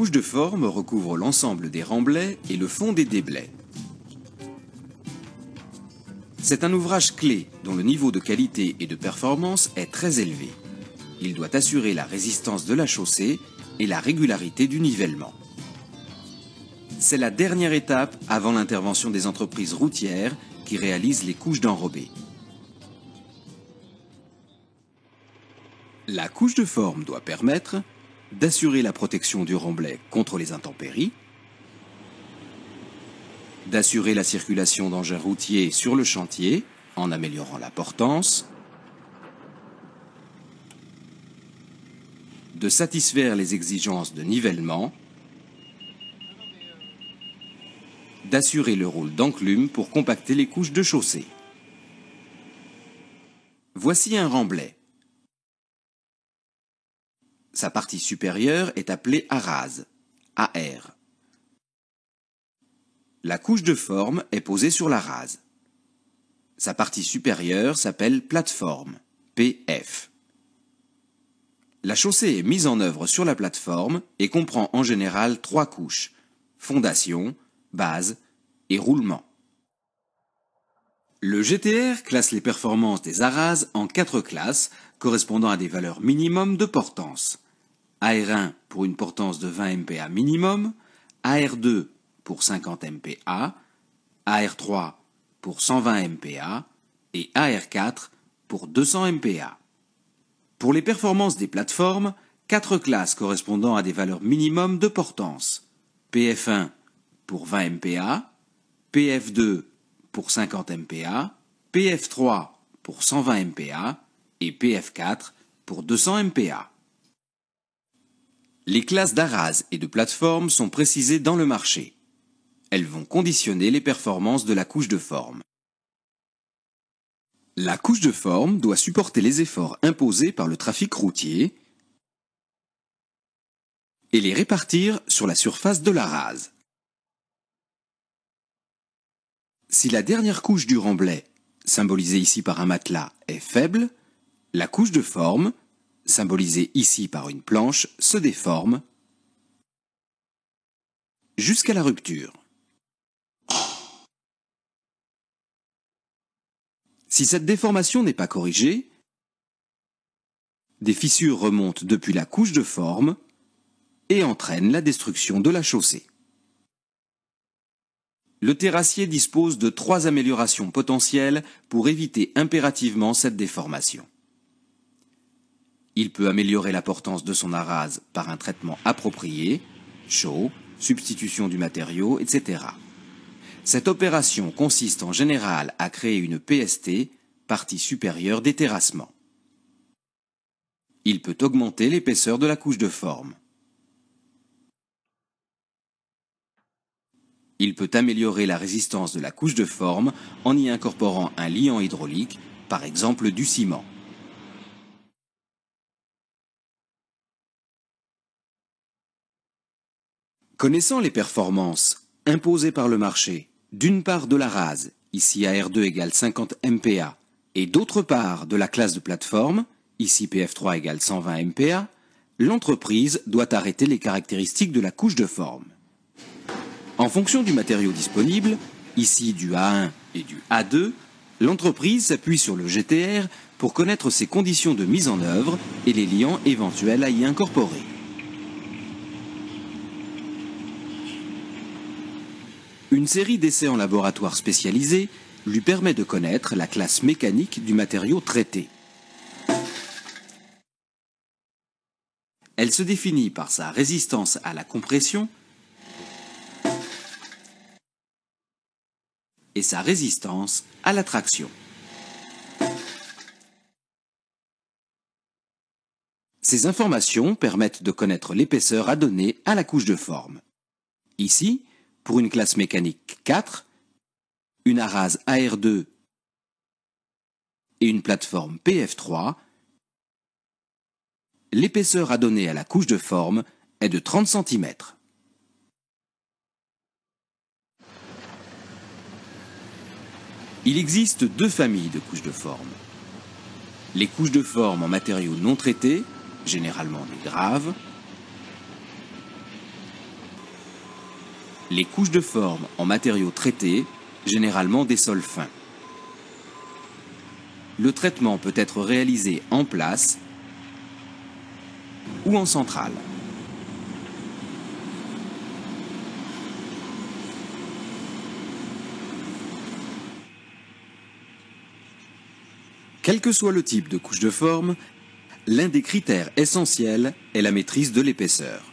couche de forme recouvre l'ensemble des remblais et le fond des déblais. C'est un ouvrage clé dont le niveau de qualité et de performance est très élevé. Il doit assurer la résistance de la chaussée et la régularité du nivellement. C'est la dernière étape avant l'intervention des entreprises routières qui réalisent les couches d'enrobés. La couche de forme doit permettre d'assurer la protection du remblai contre les intempéries, d'assurer la circulation d'engins routiers sur le chantier en améliorant la portance, de satisfaire les exigences de nivellement, d'assurer le rôle d'enclume pour compacter les couches de chaussée. Voici un remblai. Sa partie supérieure est appelée arase, AR. La couche de forme est posée sur l'arase. Sa partie supérieure s'appelle plateforme, PF. La chaussée est mise en œuvre sur la plateforme et comprend en général 3 couches, fondation, base et roulement. Le GTR classe les performances des arases en 4 classes correspondant à des valeurs minimum de portance. AR1 pour une portance de 20 MPa minimum, AR2 pour 50 MPa, AR3 pour 120 MPa et AR4 pour 200 MPa. Pour les performances des plateformes, 4 classes correspondant à des valeurs minimum de portance. PF1 pour 20 MPa, PF2 pour 50 MPa, PF3 pour 120 MPa et PF4 pour 200 MPa. Les classes d'arase et de plateforme sont précisées dans le marché. Elles vont conditionner les performances de la couche de forme. La couche de forme doit supporter les efforts imposés par le trafic routier et les répartir sur la surface de l'arase. Si la dernière couche du remblai, symbolisée ici par un matelas, est faible, la couche de forme, symbolisée ici par une planche, se déforme jusqu'à la rupture. Si cette déformation n'est pas corrigée, des fissures remontent depuis la couche de forme et entraînent la destruction de la chaussée. Le terrassier dispose de 3 améliorations potentielles pour éviter impérativement cette déformation. Il peut améliorer la portance de son arase par un traitement approprié, chaud, substitution du matériau, etc. Cette opération consiste en général à créer une PST, partie supérieure des terrassements. Il peut augmenter l'épaisseur de la couche de forme. Il peut améliorer la résistance de la couche de forme en y incorporant un liant hydraulique, par exemple du ciment. Connaissant les performances imposées par le marché, d'une part de l'arase, ici AR2 égale 50 MPa, et d'autre part de la classe de plateforme, ici PF3 égale 120 MPa, l'entreprise doit arrêter les caractéristiques de la couche de forme. En fonction du matériau disponible, ici du A1 et du A2, l'entreprise s'appuie sur le GTR pour connaître ses conditions de mise en œuvre et les liants éventuels à y incorporer. Une série d'essais en laboratoire spécialisé lui permet de connaître la classe mécanique du matériau traité. Elle se définit par sa résistance à la compression et sa résistance à la traction. Ces informations permettent de connaître l'épaisseur à donner à la couche de forme. Ici, pour une classe mécanique 4, une arase AR2 et une plateforme PF3, l'épaisseur à donner à la couche de forme est de 30 cm. Il existe 2 familles de couches de forme. Les couches de forme en matériaux non traités, généralement des graves, Les couches de forme en matériaux traités, généralement des sols fins. Le traitement peut être réalisé en place ou en centrale. Quel que soit le type de couche de forme, l'un des critères essentiels est la maîtrise de l'épaisseur.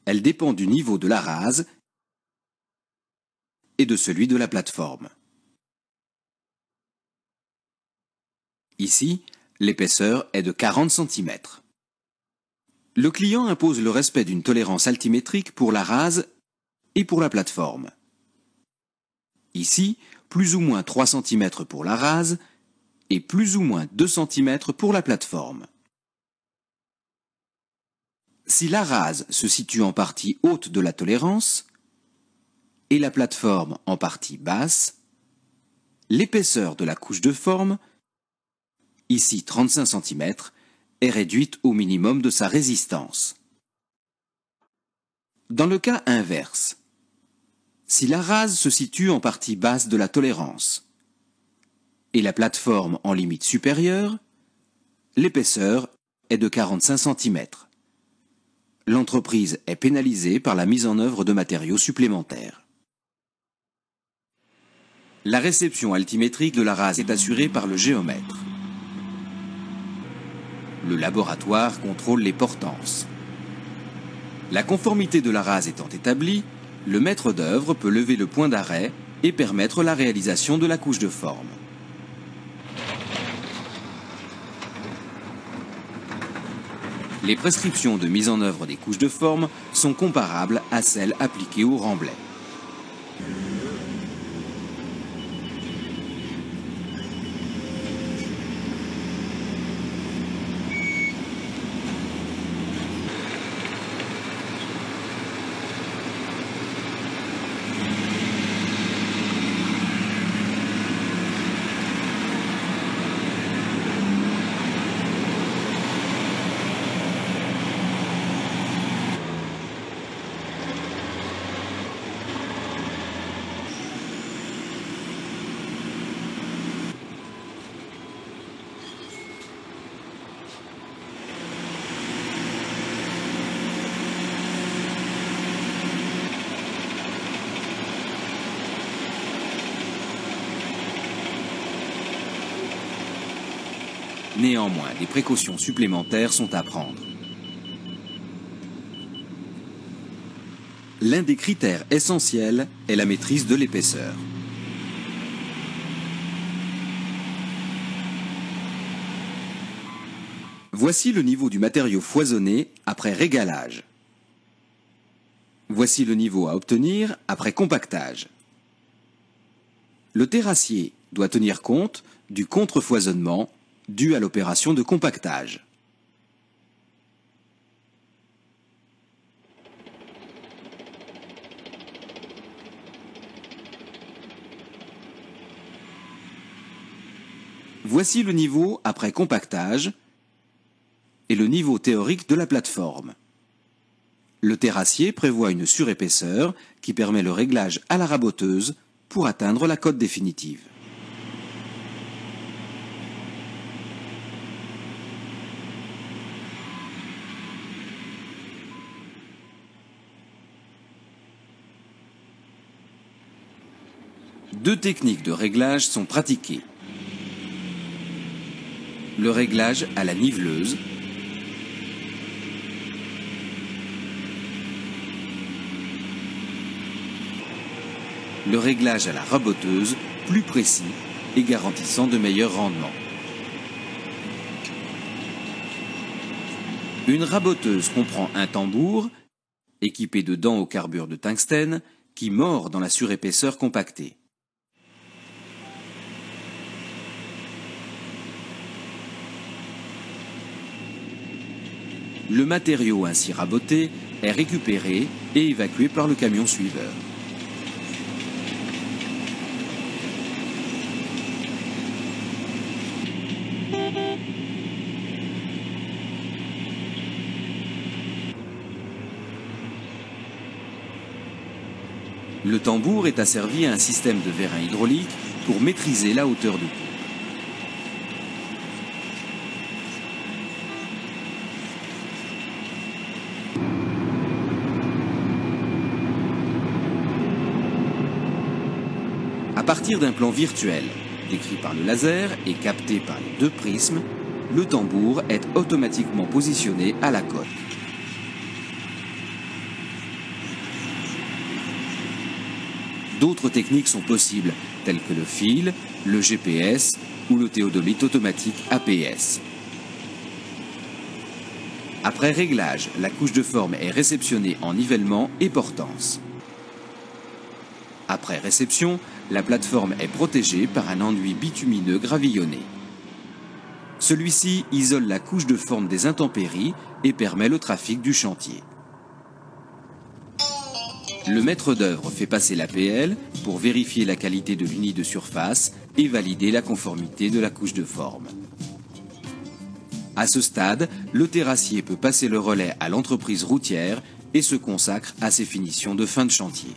Elle dépend du niveau de la rase et de celui de la plateforme. Ici, l'épaisseur est de 40 cm. Le client impose le respect d'une tolérance altimétrique pour la rase et pour la plateforme. Ici, plus ou moins 3 cm pour la rase et plus ou moins 2 cm pour la plateforme. Si la rase se situe en partie haute de la tolérance et la plateforme en partie basse, l'épaisseur de la couche de forme, ici 35 cm, est réduite au minimum de sa résistance. Dans le cas inverse, si la rase se situe en partie basse de la tolérance et la plateforme en limite supérieure, l'épaisseur est de 45 cm. L'entreprise est pénalisée par la mise en œuvre de matériaux supplémentaires. La réception altimétrique de la rase est assurée par le géomètre. Le laboratoire contrôle les portances. La conformité de la rase étant établie, le maître d'œuvre peut lever le point d'arrêt et permettre la réalisation de la couche de forme. Les prescriptions de mise en œuvre des couches de forme sont comparables à celles appliquées au remblai. Néanmoins, des précautions supplémentaires sont à prendre. L'un des critères essentiels est la maîtrise de l'épaisseur. Voici le niveau du matériau foisonné après régalage. Voici le niveau à obtenir après compactage. Le terrassier doit tenir compte du contrefoisonnement dû à l'opération de compactage. Voici le niveau après compactage et le niveau théorique de la plateforme. Le terrassier prévoit une surépaisseur qui permet le réglage à la raboteuse pour atteindre la cote définitive. Deux techniques de réglage sont pratiquées. Le réglage à la niveleuse le réglage à la raboteuse, plus précis et garantissant de meilleurs rendements. Une raboteuse comprend un tambour, équipé de dents au carbure de tungstène, qui mord dans la surépaisseur compactée. Le matériau ainsi raboté est récupéré et évacué par le camion suiveur. Le tambour est asservi à un système de vérin hydraulique pour maîtriser la hauteur de coupe. À partir d'un plan virtuel, décrit par le laser et capté par les deux prismes, le tambour est automatiquement positionné à la cote. D'autres techniques sont possibles, telles que le fil, le GPS ou le théodolite automatique APS. Après réglage, la couche de forme est réceptionnée en nivellement et portance. Après réception, la plateforme est protégée par un enduit bitumineux gravillonné. Celui-ci isole la couche de forme des intempéries et permet le trafic du chantier. Le maître d'œuvre fait passer l'APL pour vérifier la qualité de l'uni de surface et valider la conformité de la couche de forme. À ce stade, le terrassier peut passer le relais à l'entreprise routière et se consacre à ses finitions de fin de chantier.